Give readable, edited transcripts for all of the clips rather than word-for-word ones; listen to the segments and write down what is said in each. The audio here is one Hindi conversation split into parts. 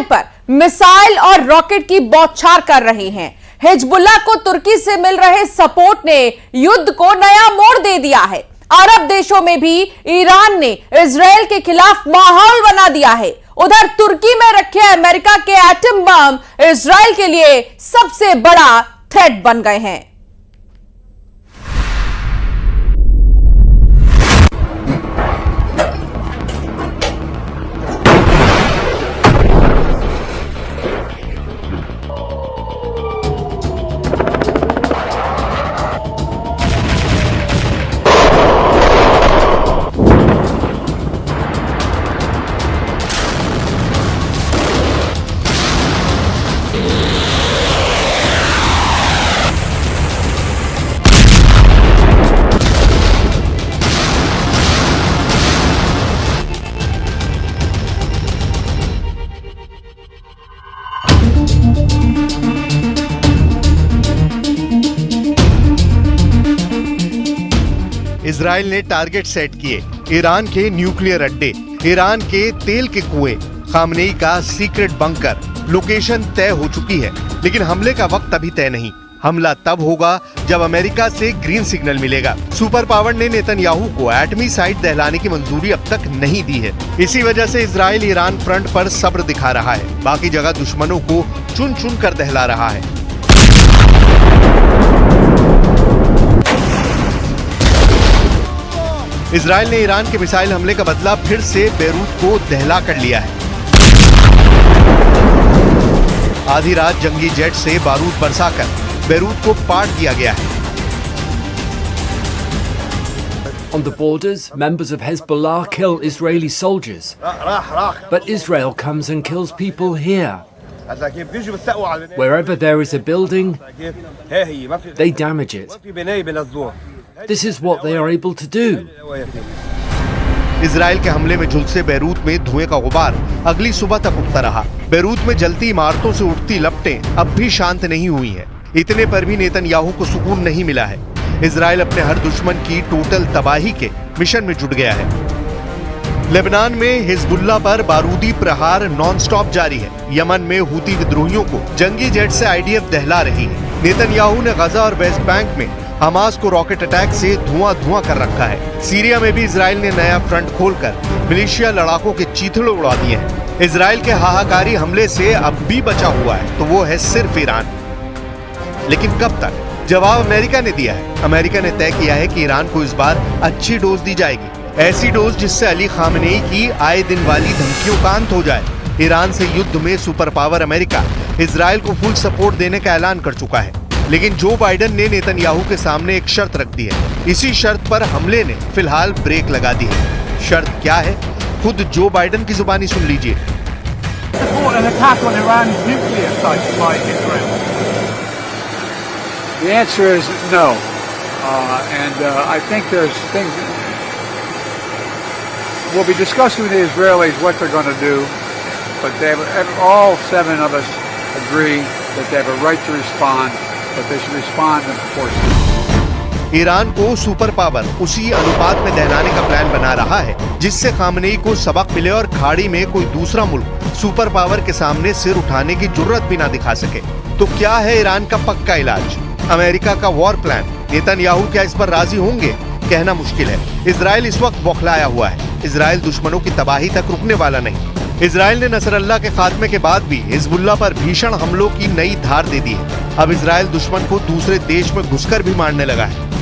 पर मिसाइल और रॉकेट की बौछार कर रहे हैं। हिजबुल्लाह को तुर्की से मिल रहे सपोर्ट ने युद्ध को नया मोड़ दे दिया है। अरब देशों में भी ईरान ने इजराइल के खिलाफ माहौल बना दिया है। उधर तुर्की में रखे अमेरिका के एटम बम इजराइल के लिए सबसे बड़ा थ्रेट बन गए हैं। इजराइल ने टारगेट सेट किए, ईरान के न्यूक्लियर अड्डे, ईरान के तेल के कुएं, खामनेई का सीक्रेट बंकर। लोकेशन तय हो चुकी है, लेकिन हमले का वक्त अभी तय नहीं। हमला तब होगा जब अमेरिका से ग्रीन सिग्नल मिलेगा। सुपर पावर ने नेतन्याहू को एटमी साइट दहलाने की मंजूरी अब तक नहीं दी है। इसी वजह से इजराइल ईरान फ्रंट पर सब्र दिखा रहा है, बाकी जगह दुश्मनों को चुन चुन कर दहला रहा है। इजराइल ने ईरान के मिसाइल हमले का बदला फिर से बेरूत को दहला कर लिया है। आधी रात जंगी जेट से बारूद बरसाकर बेरूत को पाट दिया गया है। On the borders, members of Hezbollah kill Israeli soldiers. But Israel comes and kills people here. Wherever there is a building, they damage it. This is what they are able to do. Israel के हमले में झुलसे बेरूत में धुएं का गुबार अगली सुबह तक उठता रहा। बेरूत में जलती इमारतों से उठती लपटें अब भी शांत नहीं हुई हैं। इतने पर भी नेतन्याहू को सुकून नहीं मिला है। इजराइल अपने हर दुश्मन की टोटल तबाही के मिशन में जुट गया है। लेबनान में हिजबुल्लाह पर बारूदी प्रहार नॉनस्टॉप जारी है। यमन में हूती विद्रोहियों को जंगी जेट से आईडीएफ दहला रही है। नेतन्याहू ने गजा और वेस्ट बैंक में हमास को रॉकेट अटैक से धुआं कर रखा है। सीरिया में भी इजराइल ने नया फ्रंट खोलकर मिलिशिया लड़ाकों के चीथड़े उड़ा दिए हैं। इजराइल के हाहाकारी हमले से अब भी बचा हुआ है तो वो है सिर्फ ईरान। लेकिन कब तक? जवाब अमेरिका ने दिया है। अमेरिका ने तय किया है कि ईरान को इस बार अच्छी डोज दी जाएगी, ऐसी डोज जिससे अली खामनेई की आए दिन वाली धमकियों का अंत हो जाए। ईरान से युद्ध में सुपर पावर अमेरिका इजराइल को फुल सपोर्ट देने का ऐलान कर चुका है। लेकिन जो बाइडेन ने नेतन्याहू के सामने एक शर्त रख दी है। इसी शर्त पर हमले ने फिलहाल ब्रेक लगा दी है। शर्त क्या है? खुद जो बाइडेन की जुबानी सुन लीजिए। The answer is no, and I think there's things we'll be discussing with the Israelis what they're going to do, but all seven of us agree that they have a right to respond, but they should respond in proportion. Iran को सुपर पावर उसी अनुपात में दहलाने का प्लान बना रहा है जिससे खामनेई को सबक मिले और खाड़ी में कोई दूसरा मुल्क सुपर पावर के सामने सिर उठाने की जुर्रत भी ना दिखा सके। तो क्या है ईरान का पक्का इलाज? अमेरिका का वॉर प्लान। नेतन्याहू क्या इस पर राजी होंगे? कहना मुश्किल है। इजराइल इस वक्त बौखलाया हुआ है। इजराइल दुश्मनों की तबाही तक रुकने वाला नहीं। इजराइल ने नसरल्लाह के खात्मे के बाद भी हिजबुल्लाह पर भीषण हमलों की नई धार दे दी है। अब इजराइल दुश्मन को दूसरे देश में घुसकर भी मारने लगा है।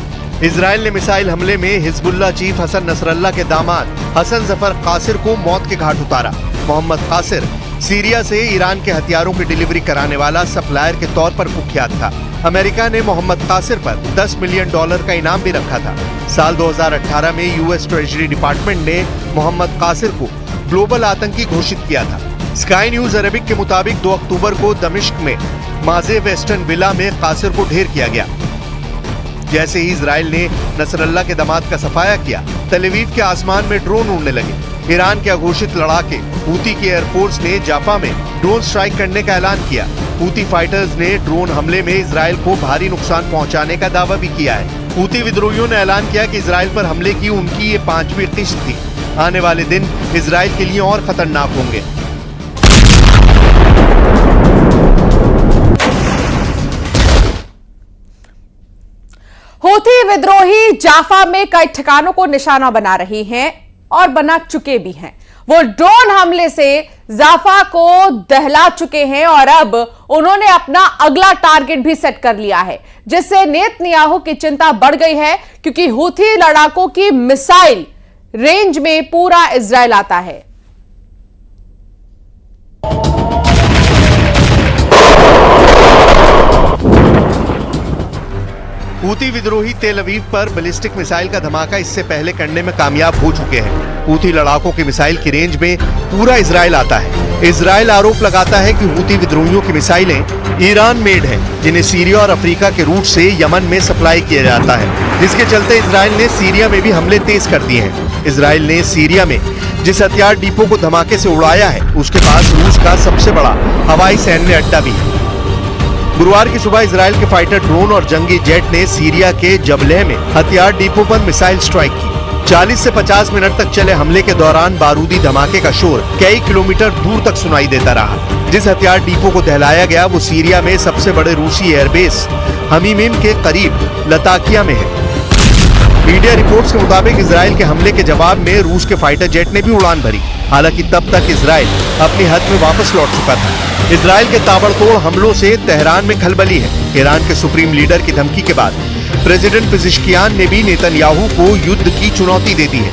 इजराइल ने मिसाइल हमले में हिजबुल्लाह चीफ हसन नसरल्लाह के दामाद हसन जफर कासिर को मौत के घाट उतारा। मोहम्मद कासिर सीरिया से ईरान के हथियारों की डिलीवरी कराने वाला सप्लायर के तौर पर कुख्यात था। अमेरिका ने मोहम्मद कासिर पर $10 मिलियन का इनाम भी रखा था। साल 2018 में यूएस ट्रेजरी डिपार्टमेंट ने मोहम्मद कासिर को ग्लोबल आतंकी घोषित किया था। स्काई न्यूज अरबिक के मुताबिक 2 अक्टूबर को दमिश्क में माजे वेस्टर्न विला में कासिर को ढेर किया गया। जैसे ही इजराइल ने नसरल्लाह के दामाद का सफाया किया, तल अवीव के आसमान में ड्रोन उड़ने लगे। ईरान के अघोषित लड़ाके हूती की एयरफोर्स ने जाफा में ड्रोन स्ट्राइक करने का ऐलान किया। हूती फाइटर्स ने ड्रोन हमले में इजराइल को भारी नुकसान पहुंचाने का दावा भी किया है। हूती विद्रोहियों ने ऐलान किया कि इजराइल पर हमले की उनकी ये 5वीं किस्त थी। आने वाले दिन इजराइल के लिए और खतरनाक होंगे। हूथी विद्रोही जाफा में कई ठिकानों को निशाना बना रही हैं और बना चुके भी हैं। वो ड्रोन हमले से जाफा को दहला चुके हैं और अब उन्होंने अपना अगला टारगेट भी सेट कर लिया है, जिससे नेतन्याहू की चिंता बढ़ गई है, क्योंकि हूथी लड़ाकों की मिसाइल रेंज में पूरा इजराइल आता है। हूथी विद्रोही तेल अवीव पर बैलिस्टिक मिसाइल का धमाका इससे पहले करने में कामयाब हो चुके हैं। हूथी लड़ाकों की मिसाइल की रेंज में पूरा इजराइल आता है। इजराइल आरोप लगाता है कि हूथी विद्रोहियों की मिसाइलें ईरान मेड हैं, जिन्हें सीरिया और अफ्रीका के रूट से यमन में सप्लाई किया जाता है, जिसके चलते इजराइल ने सीरिया में भी हमले तेज कर दिए हैं। इजराइल ने सीरिया में जिस हथियार डिपो को धमाके से उड़ाया है, उसके पास रूस का सबसे बड़ा हवाई सैन्य अड्डा भी है। गुरुवार की सुबह इजराइल के फाइटर ड्रोन और जंगी जेट ने सीरिया के जबलेह में हथियार डिपो पर मिसाइल स्ट्राइक की। 40 से 50 मिनट तक चले हमले के दौरान बारूदी धमाके का शोर कई किलोमीटर दूर तक सुनाई देता रहा। जिस हथियार डिपो को दहलाया गया वो सीरिया में सबसे बड़े रूसी एयरबेस हमीमीम के करीब लताकिया में है। मीडिया रिपोर्ट्स के मुताबिक इजराइल के हमले के जवाब में रूस के फाइटर जेट ने भी उड़ान भरी। हालांकि तब तक इजराइल अपनी हद में वापस लौट चुका था। इजराइल के ताबड़तोड़ हमलों से तेहरान में खलबली है। ईरान के सुप्रीम लीडर की धमकी के बाद प्रेसिडेंट पेज़ेश्कियान ने भी नेतन्याहू को युद्ध की चुनौती दे दी है।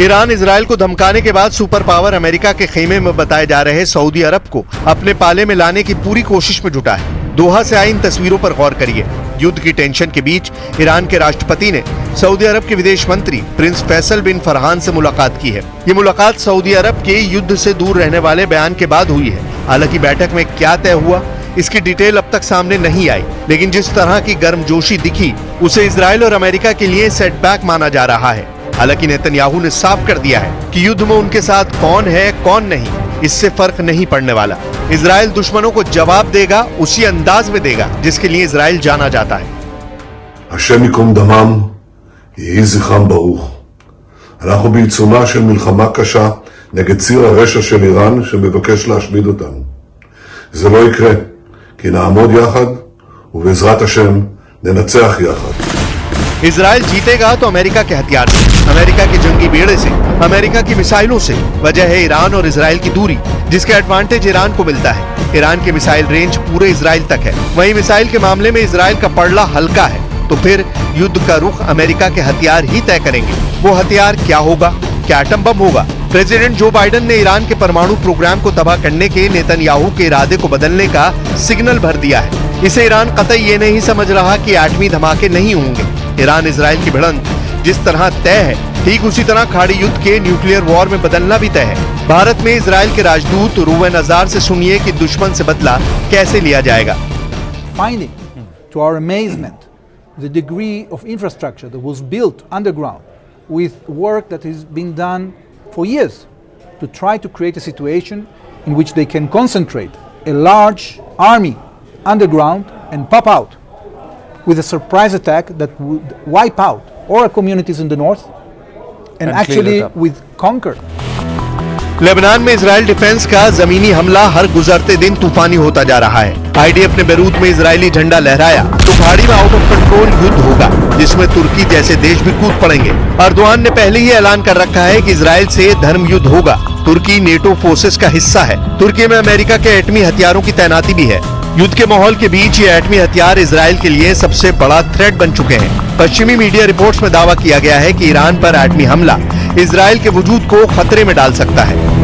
ईरान इजराइल को धमकाने के बाद सुपर पावर अमेरिका के खेमे में बताए जा रहे सऊदी अरब को अपने पाले में लाने की पूरी कोशिश में जुटा है। दोहा से आई इन तस्वीरों पर गौर करिए। युद्ध की टेंशन के बीच ईरान के राष्ट्रपति ने सऊदी अरब के विदेश मंत्री प्रिंस फैसल बिन फरहान से मुलाकात की है। ये मुलाकात सऊदी अरब के युद्ध से दूर रहने वाले बयान के बाद हुई है। हालांकि बैठक में क्या तय हुआ, इसकी डिटेल अब तक सामने नहीं आई, लेकिन जिस तरह की गर्मजोशी दिखी उसे इजराइल और अमेरिका के लिए सेटबैक माना जा रहा है। हालांकि नेतन्याहू ने साफ कर दिया है कि युद्ध में उनके साथ कौन है कौन नहीं, इससे फर्क नहीं पड़ने वाला। इजराइल दुश्मनों को जवाब देगा, उसी अंदाज में देगा जिसके लिए इजराइल जाना जाता है। השם ייקום דמם, יהי זכרם ברוך. אנחנו בעיצומה של מלחמה קשה נגד ציר הרשע של איראן שמבקש להשמיד אותנו. זה לא יקרה, כי נעמוד יחד ובעזרת השם ננצח יחד. इजराइल जीतेगा तो अमेरिका के हथियार से, अमेरिका के जंगी बेड़े से, अमेरिका की मिसाइलों से। वजह है ईरान और इजराइल की दूरी, जिसके एडवांटेज ईरान को मिलता है। ईरान की मिसाइल रेंज पूरे इजराइल तक है। वहीं मिसाइल के मामले में इजराइल का पड़ला हल्का है, तो फिर युद्ध का रुख अमेरिका के हथियार ही तय करेंगे। वो हथियार क्या होगा? क्या एटम बम होगा? प्रेसिडेंट जो बाइडेन ने ईरान के परमाणु प्रोग्राम को तबाह करने के नेतन्याहू के इरादे को बदलने का सिग्नल भर दिया है। इसे ईरान कतई ये नहीं समझ रहा कि एटमी धमाके नहीं होंगे। ईरान इजराइल की भिड़ंत जिस तरह तय है, ठीक उसी तरह खाड़ी युद्ध के न्यूक्लियर वॉर में बदलना भी तय है। भारत में इजराइल के राजदूत रूवेन अजार से सुनिए कि दुश्मन से बदला कैसे लिया जाएगा। Finding, to our amazement, the degree of infrastructure that was built underground with work that is being done for years to try to create a situation in which they can concentrate a large army underground and pop out with a surprise attack that would wipe out all our communities in the north and actually with conquer. Lebanon में इजराइल डिफेंस का जमीनी हमला हर गुजरते दिन तूफानी होता जा रहा है। आईडीएफ ने बेरूत में इजरायली झंडा लहराया तो खाड़ी में आउट ऑफ कंट्रोल युद्ध होगा, जिसमें तुर्की जैसे देश भी कूद पड़ेंगे। अर्दोआन ने पहले ही ऐलान कर रखा है कि इजराइल से धर्म युद्ध होगा। तुर्की नेटो फोर्सेस का हिस्सा है। तुर्की में अमेरिका के एटमी हथियारों की तैनाती भी है। युद्ध के माहौल के बीच ये एटमी हथियार इजराइल के लिए सबसे बड़ा थ्रेट बन चुके हैं। पश्चिमी मीडिया रिपोर्ट्स में दावा किया गया है कि ईरान पर एटमी हमला इजराइल के वजूद को खतरे में डाल सकता है।